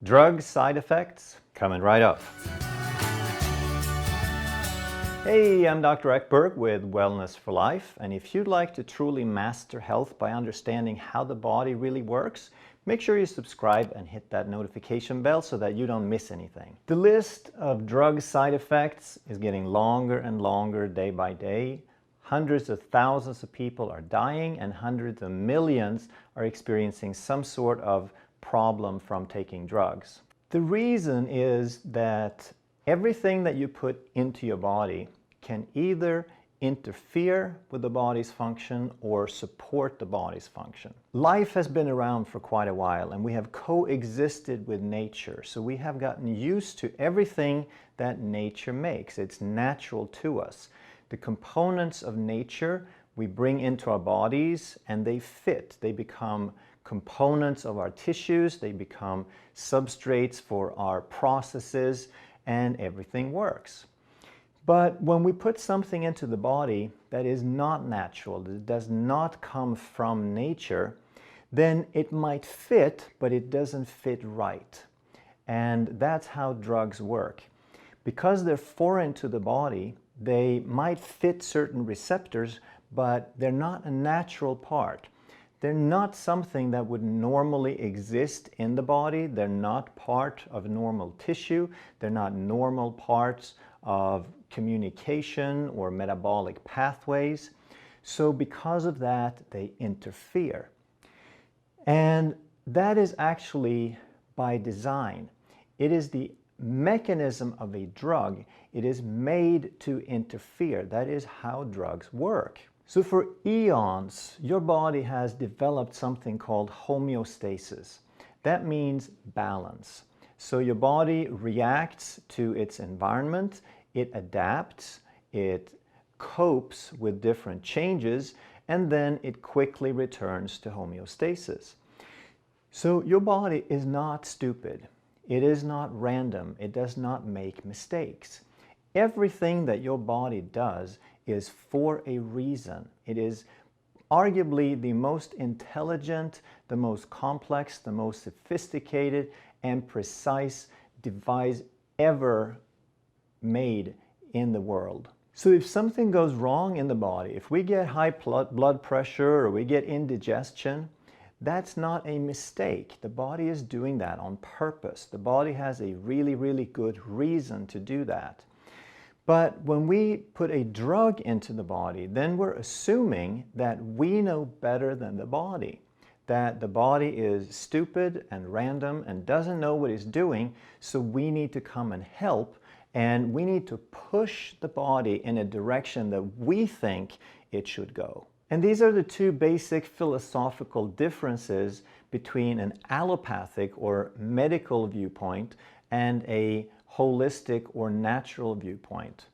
Drug side effects coming right up. Hey, I'm Dr. Ekberg with Wellness for Life, and if you'd like to truly master health by understanding how the body really works, make sure you subscribe and hit that notification bell so that you don't miss anything. The list of drug side effects is getting longer and longer day by day. Hundreds of thousands of people are dying and hundreds of millions are experiencing some sort of problem from taking drugs. The reason is that everything that you put into your body can either interfere with the body's function or support the body's function. Life has been around for quite a while and we have coexisted with nature, so we have gotten used to everything that nature makes. It's natural to us. The components of nature we bring into our bodies and they fit. They become components of our tissues, they become substrates for our processes, and everything works. But when we put something into the body that is not natural, that does not come from nature, then it might fit, but it doesn't fit right. And that's how drugs work. Because they're foreign to the body, they might fit certain receptors, but they're not a natural part. They're not something that would normally exist in the body. They're not part of normal tissue. They're not normal parts of communication or metabolic pathways. So because of that, they interfere. And that is actually by design. It is the mechanism of a drug. It is made to interfere. That is how drugs work. So for eons, your body has developed something called homeostasis. That means balance. So your body reacts to its environment, it adapts, it copes with different changes, and then it quickly returns to homeostasis. So your body is not stupid. It is not random. It does not make mistakes. Everything that your body does is for a reason. It is arguably the most intelligent, the most complex, the most sophisticated and precise device ever made in the world. So if something goes wrong in the body, if we get high blood pressure or we get indigestion, that's not a mistake. The body is doing that on purpose. The body has a really, really good reason to do that. But when we put a drug into the body, then we're assuming that we know better than the body, that the body is stupid and random and doesn't know what it's doing, so we need to come and help, and we need to push the body in a direction that we think it should go. And these are the two basic philosophical differences between an allopathic or medical viewpoint and a holistic or natural viewpoint.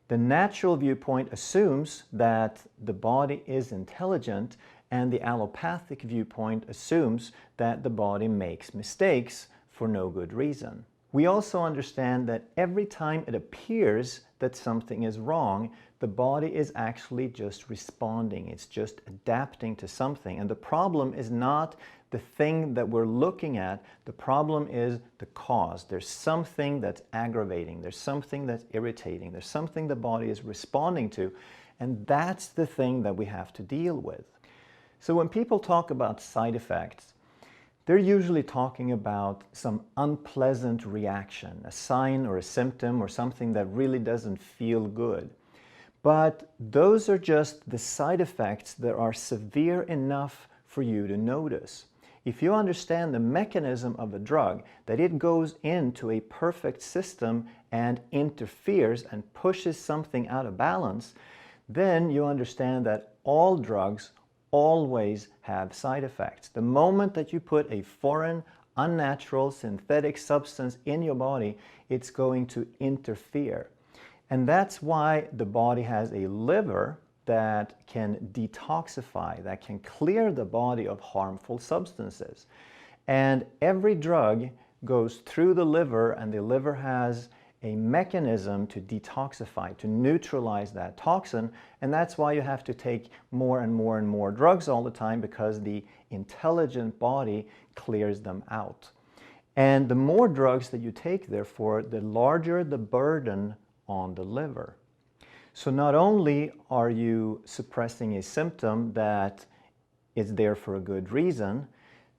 The natural viewpoint assumes that the body is intelligent, and the allopathic viewpoint assumes that the body makes mistakes for no good reason. We also understand that every time it appears that something is wrong, the body is actually just responding. It's just adapting to something. And the problem is not the thing that we're looking at. The problem is the cause. There's something that's aggravating. There's something that's irritating. There's something the body is responding to. And that's the thing that we have to deal with. So when people talk about side effects, they're usually talking about some unpleasant reaction, a sign or a symptom or something that really doesn't feel good. But those are just the side effects that are severe enough for you to notice. If you understand the mechanism of a drug, that it goes into a perfect system and interferes and pushes something out of balance, then you understand that all drugs always have side effects. The moment that you put a foreign, unnatural, synthetic substance in your body, it's going to interfere. And that's why the body has a liver that can detoxify, that can clear the body of harmful substances. And every drug goes through the liver, and the liver has a mechanism to detoxify, to neutralize that toxin, and that's why you have to take more and more and more drugs all the time, because the intelligent body clears them out. And the more drugs that you take, therefore, the larger the burden on the liver. So not only are you suppressing a symptom that is there for a good reason,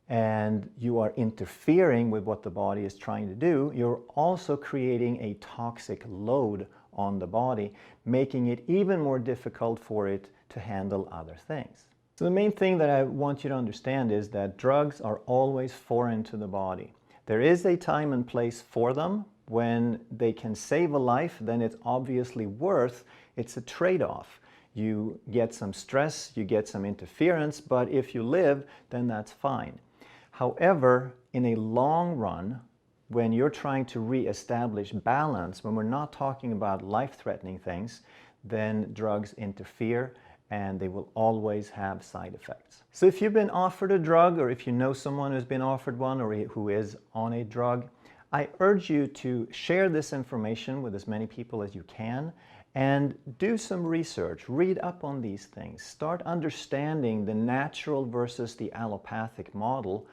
and you are interfering with what the body is trying to do, you're also creating a toxic load on the body, making it even more difficult for it to handle other things. So the main thing that I want you to understand is that drugs are always foreign to the body. There is a time and place for them. When they can save a life, then it's obviously worth, it's a trade-off. You get some stress, you get some interference, but if you live, then that's fine. However, in a long run, when you're trying to re-establish balance, when we're not talking about life-threatening things, then drugs interfere and they will always have side effects. So if you've been offered a drug, or if you know someone who's been offered one or who is on a drug, I urge you to share this information with as many people as you can and do some research. Read up on these things. Start understanding the natural versus the allopathic model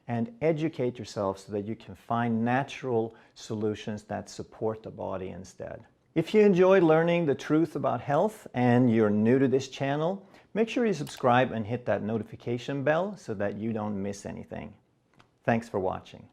and educate yourself so that you can find natural solutions that support the body instead. If you enjoy learning the truth about health and you're new to this channel, make sure you subscribe and hit that notification bell so that you don't miss anything. Thanks for watching.